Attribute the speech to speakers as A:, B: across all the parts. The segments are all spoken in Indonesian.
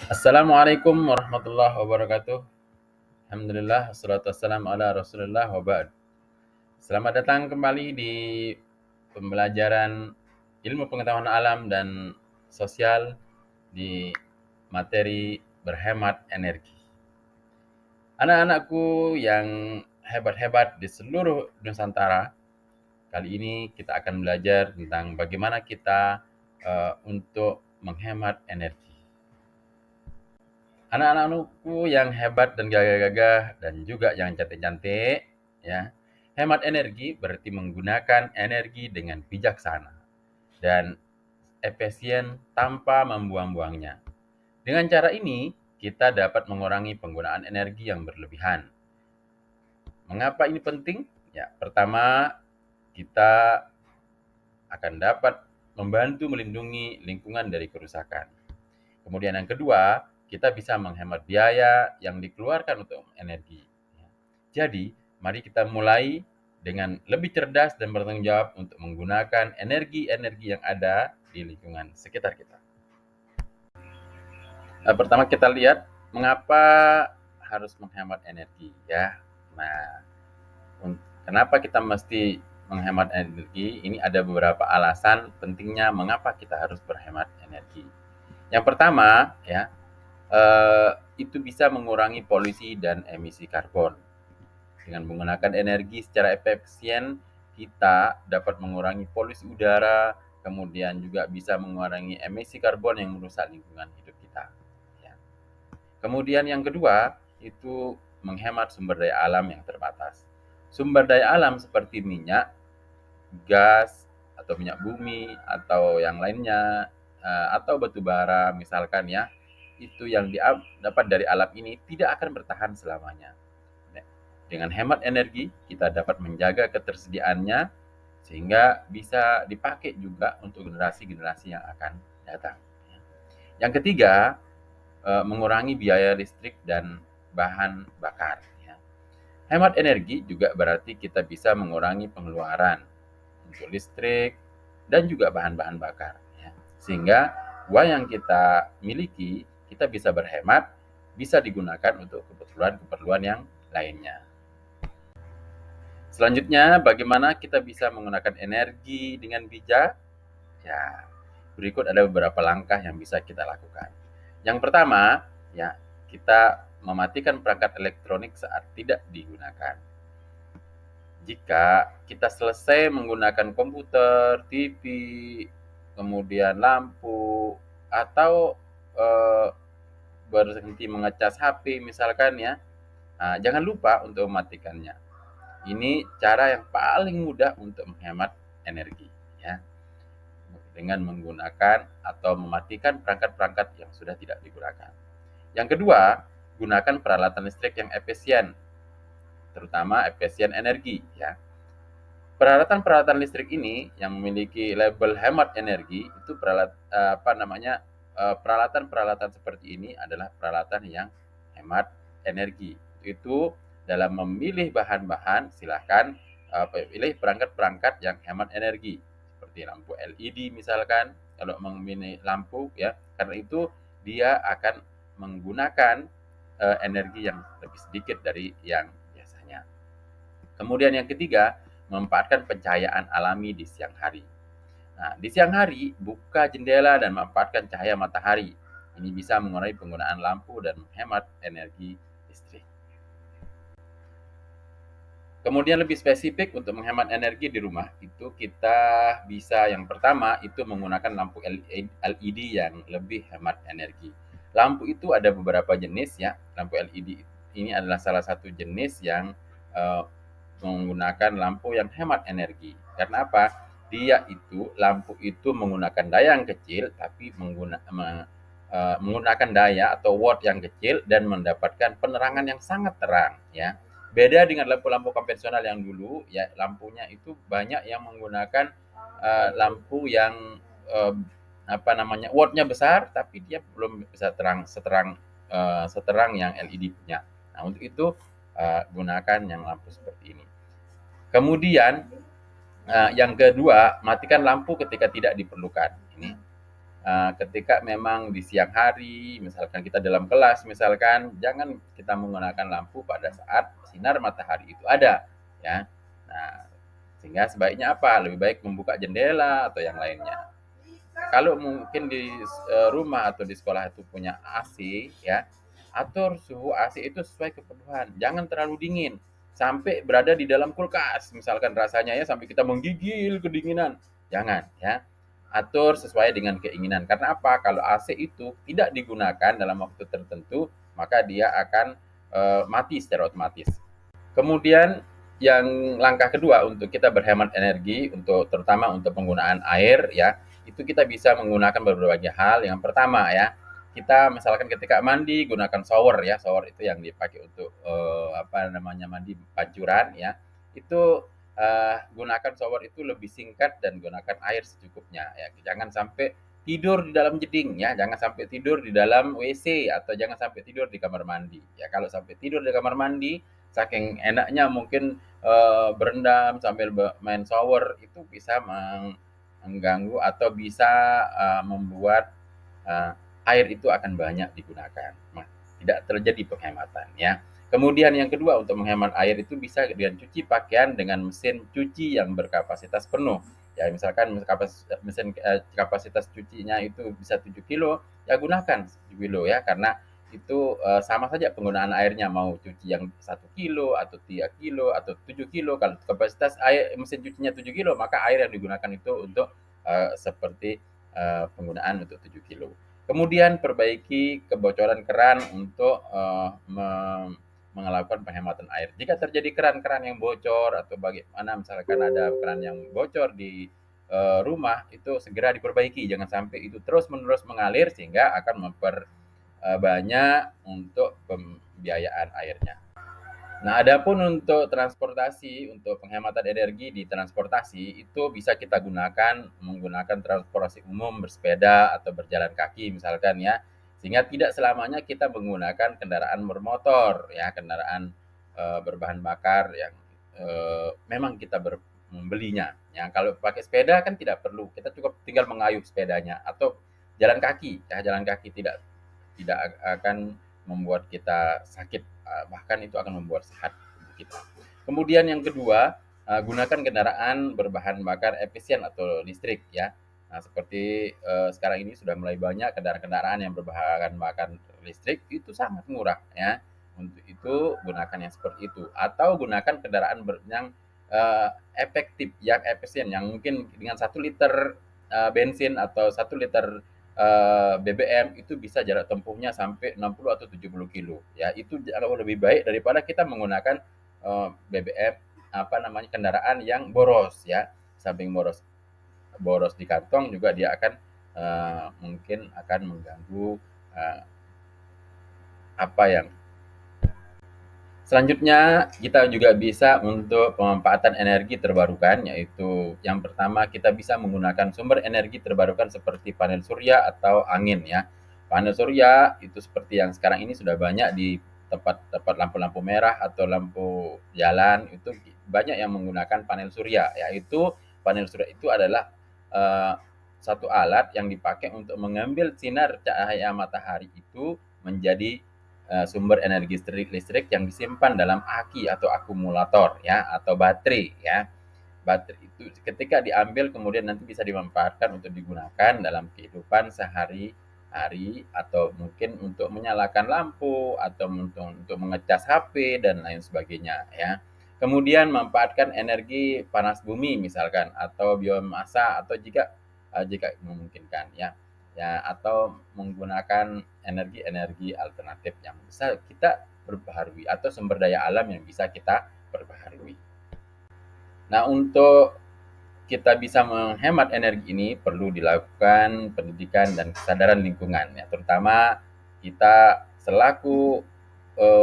A: Assalamualaikum warahmatullahi wabarakatuh. Alhamdulillah, wassalatu wassalamu ala Rasulillah wa ba'd. Selamat datang kembali di pembelajaran ilmu pengetahuan alam dan sosial di materi berhemat energi. Anak-anakku yang hebat-hebat di seluruh Nusantara, kali ini kita akan belajar tentang bagaimana kita untuk menghemat energi. Anak-anakku yang hebat dan gagah-gagah dan juga yang cantik-cantik, ya. Hemat energi berarti menggunakan energi dengan bijaksana dan efisien tanpa membuang-buangnya. Dengan cara ini, kita dapat mengurangi penggunaan energi yang berlebihan. Mengapa ini penting? Ya, pertama, kita akan dapat membantu melindungi lingkungan dari kerusakan. Kemudian yang kedua, kita bisa menghemat biaya yang dikeluarkan untuk energi. Jadi, mari kita mulai dengan lebih cerdas dan bertanggung jawab untuk menggunakan energi-energi yang ada di lingkungan sekitar kita. Pertama kita lihat mengapa harus menghemat energi, ya. Nah, kenapa kita mesti menghemat energi? Ini ada beberapa alasan pentingnya mengapa kita harus berhemat energi. Yang pertama, ya, itu bisa mengurangi polusi dan emisi karbon. Dengan menggunakan energi secara efisien, kita dapat mengurangi polusi udara, kemudian juga bisa mengurangi emisi karbon yang merusak lingkungan hidup kita. Ya. Kemudian yang kedua, itu menghemat sumber daya alam yang terbatas. Sumber daya alam seperti minyak, gas, atau minyak bumi, atau yang lainnya, atau batu bara misalkan ya, itu yang dapat dari alam ini tidak akan bertahan selamanya. Dengan hemat energi, kita dapat menjaga ketersediaannya sehingga bisa dipakai juga untuk generasi-generasi yang akan datang. Yang ketiga, mengurangi biaya listrik dan bahan bakar. Hemat energi juga berarti kita bisa mengurangi pengeluaran untuk listrik dan juga bahan-bahan bakar. Sehingga uang yang kita miliki, kita bisa berhemat, bisa digunakan untuk keperluan-keperluan yang lainnya. Selanjutnya, bagaimana kita bisa menggunakan energi dengan bijak? Ya, berikut ada beberapa langkah yang bisa kita lakukan. Yang pertama, ya, kita mematikan perangkat elektronik saat tidak digunakan. Jika kita selesai menggunakan komputer, TV, kemudian lampu, atau berhenti mengecas HP misalkan ya, jangan lupa untuk mematikannya. Ini cara yang paling mudah untuk menghemat energi, ya, dengan menggunakan atau mematikan perangkat-perangkat yang sudah tidak digunakan. Yang kedua, gunakan peralatan listrik yang efisien, terutama efisien energi, ya. Peralatan-peralatan listrik ini yang memiliki label hemat energi itu peralatan-peralatan seperti ini adalah peralatan yang hemat energi. Itu dalam memilih bahan-bahan silahkan pilih perangkat-perangkat yang hemat energi seperti lampu LED misalkan kalau memilih lampu ya, karena itu dia akan menggunakan energi yang lebih sedikit dari yang biasanya. Kemudian yang ketiga, memanfaatkan pencahayaan alami di siang hari. Nah, di siang hari, buka jendela dan memanfaatkan cahaya matahari. Ini bisa mengurangi penggunaan lampu dan menghemat energi listrik. Kemudian lebih spesifik untuk menghemat energi di rumah, itu kita bisa yang pertama itu menggunakan lampu LED yang lebih hemat energi. Lampu itu ada beberapa jenis ya. Lampu LED ini adalah salah satu jenis yang eh, menggunakan lampu yang hemat energi. Karena apa? Lampu itu menggunakan daya yang kecil tapi menggunakan daya atau watt yang kecil dan mendapatkan penerangan yang sangat terang ya. Beda dengan lampu-lampu konvensional yang dulu ya, lampunya itu banyak yang menggunakan lampu yang wattnya besar tapi dia belum bisa seterang yang LED punya. Nah, untuk itu gunakan yang lampu seperti ini. Kemudian yang kedua, matikan lampu ketika tidak diperlukan. Ini ketika memang di siang hari, misalkan kita dalam kelas misalkan, jangan kita menggunakan lampu pada saat sinar matahari itu ada, ya. Nah, sehingga sebaiknya apa, lebih baik membuka jendela atau yang lainnya. Kalau mungkin di rumah atau di sekolah itu punya AC ya, atur suhu AC itu sesuai kebutuhan, jangan terlalu dingin sampai berada di dalam kulkas misalkan rasanya ya, sampai kita menggigil kedinginan, jangan ya. Atur sesuai dengan keinginan, karena apa, kalau AC itu tidak digunakan dalam waktu tertentu maka dia akan mati secara otomatis. Kemudian yang langkah kedua untuk kita berhemat energi, untuk terutama untuk penggunaan air ya, itu kita bisa menggunakan berbagai hal. Yang pertama ya, kita misalkan ketika mandi gunakan shower ya, shower itu yang dipakai untuk apa namanya, mandi pancuran ya. Itu gunakan shower itu lebih singkat dan gunakan air secukupnya ya. Jangan sampai tidur di dalam jeding ya, jangan sampai tidur di dalam WC atau jangan sampai tidur di kamar mandi. Ya kalau sampai tidur di kamar mandi, saking enaknya mungkin berendam sambil main shower, itu bisa mengganggu atau bisa membuat uh, air itu akan banyak digunakan. Nah, tidak terjadi penghematan ya. Kemudian yang kedua, untuk menghemat air itu bisa dengan cuci pakaian dengan mesin cuci yang berkapasitas penuh. Ya, misalkan kapasitas cucinya itu bisa 7 kilo, ya gunakan 7 kilo ya, karena itu sama saja penggunaan airnya, mau cuci yang 1 kilo atau 3 kilo atau 7 kilo. Kalau kapasitas air mesin cucinya 7 kilo, maka air yang digunakan itu untuk seperti penggunaan untuk 7 kilo. Kemudian perbaiki kebocoran keran untuk melakukan penghematan air. Jika terjadi keran-keran yang bocor atau bagaimana, misalkan ada keran yang bocor di rumah, itu segera diperbaiki. Jangan sampai itu terus-menerus mengalir sehingga akan banyak untuk pembiayaan airnya. Nah, adapun untuk transportasi, untuk penghematan energi di transportasi, itu bisa kita gunakan menggunakan transportasi umum, bersepeda atau berjalan kaki misalkan ya. Sehingga tidak selamanya kita menggunakan kendaraan bermotor ya, kendaraan berbahan bakar yang memang kita membelinya. Ya, kalau pakai sepeda kan tidak perlu, kita cukup tinggal mengayuh sepedanya atau jalan kaki. Ya, jalan kaki tidak tidak akan membuat kita sakit, bahkan itu akan membuat sehat tubuh kita. Kemudian yang kedua, gunakan kendaraan berbahan bakar efisien atau listrik ya. Nah, seperti sekarang ini sudah mulai banyak kendaraan-kendaraan yang berbahan bakar listrik, itu sangat murah ya. Untuk itu gunakan yang seperti itu, atau gunakan kendaraan yang efektif, yang efisien, yang mungkin dengan 1 liter bensin atau 1 liter BBM itu bisa jarak tempuhnya sampai 60 atau 70 kilo ya, itu jauh lebih baik daripada kita menggunakan BBM apa namanya, kendaraan yang boros ya. Samping boros boros di kantong, juga dia akan mungkin akan mengganggu apa yang selanjutnya. Kita juga bisa untuk pemanfaatan energi terbarukan, yaitu yang pertama kita bisa menggunakan sumber energi terbarukan seperti panel surya atau angin ya. Panel surya itu seperti yang sekarang ini sudah banyak di tempat-tempat lampu-lampu merah atau lampu jalan, itu banyak yang menggunakan panel surya, yaitu panel surya itu adalah satu alat yang dipakai untuk mengambil sinar cahaya matahari itu menjadi sumber energi listrik yang disimpan dalam aki atau akumulator ya, atau baterai ya. Baterai itu ketika diambil kemudian nanti bisa dimanfaatkan untuk digunakan dalam kehidupan sehari-hari, atau mungkin untuk menyalakan lampu atau untuk mengecas HP dan lain sebagainya ya. Kemudian memanfaatkan energi panas bumi misalkan, atau biomasa, atau jika memungkinkan ya. Ya, atau menggunakan energi-energi alternatif yang bisa kita perbaharui, atau sumber daya alam yang bisa kita perbaharui. Nah, untuk kita bisa menghemat energi ini perlu dilakukan pendidikan dan kesadaran lingkungan ya, terutama kita selaku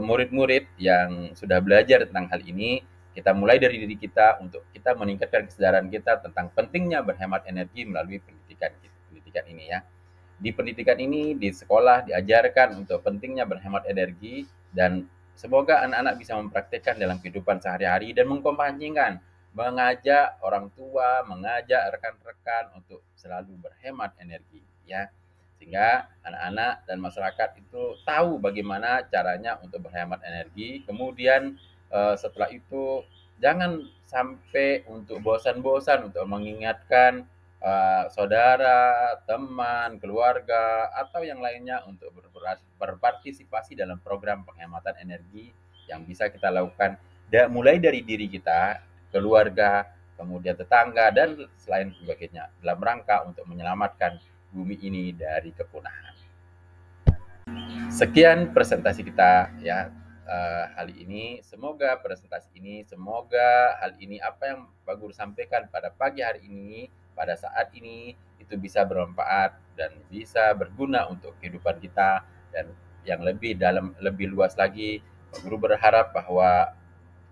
A: murid-murid yang sudah belajar tentang hal ini. Kita mulai dari diri kita untuk kita meningkatkan kesadaran kita tentang pentingnya berhemat energi melalui pendidikan ini ya. Di pendidikan ini, di sekolah diajarkan untuk pentingnya berhemat energi, dan semoga anak-anak bisa mempraktikkan dalam kehidupan sehari-hari dan mengkampanyekan, mengajak orang tua, mengajak rekan-rekan untuk selalu berhemat energi ya. Sehingga anak-anak dan masyarakat itu tahu bagaimana caranya untuk berhemat energi. Kemudian setelah itu jangan sampai untuk bosan-bosan untuk mengingatkan saudara, teman, keluarga, atau yang lainnya untuk berpartisipasi dalam program penghematan energi yang bisa kita lakukan mulai dari diri kita, keluarga, kemudian tetangga, dan selain sebagainya dalam rangka untuk menyelamatkan bumi ini dari kepunahan. Sekian presentasi kita ya hal ini. Semoga hal ini apa yang Pak Guru sampaikan pada pagi hari ini, pada saat ini itu bisa bermanfaat dan bisa berguna untuk kehidupan kita, dan yang lebih dalam lebih luas lagi Pak Guru berharap bahwa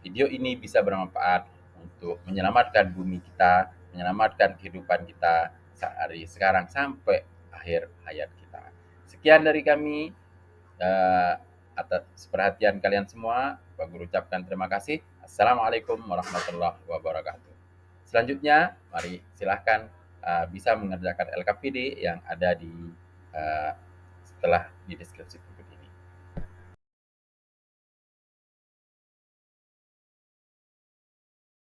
A: video ini bisa bermanfaat untuk menyelamatkan bumi kita, menyelamatkan kehidupan kita sehari sekarang sampai akhir hayat kita. Sekian dari kami. Atas perhatian kalian semua, Pak Guru ucapkan terima kasih. Assalamualaikum warahmatullahi wabarakatuh. Selanjutnya, mari silahkan bisa mengerjakan LKPD yang ada di setelah di deskripsi.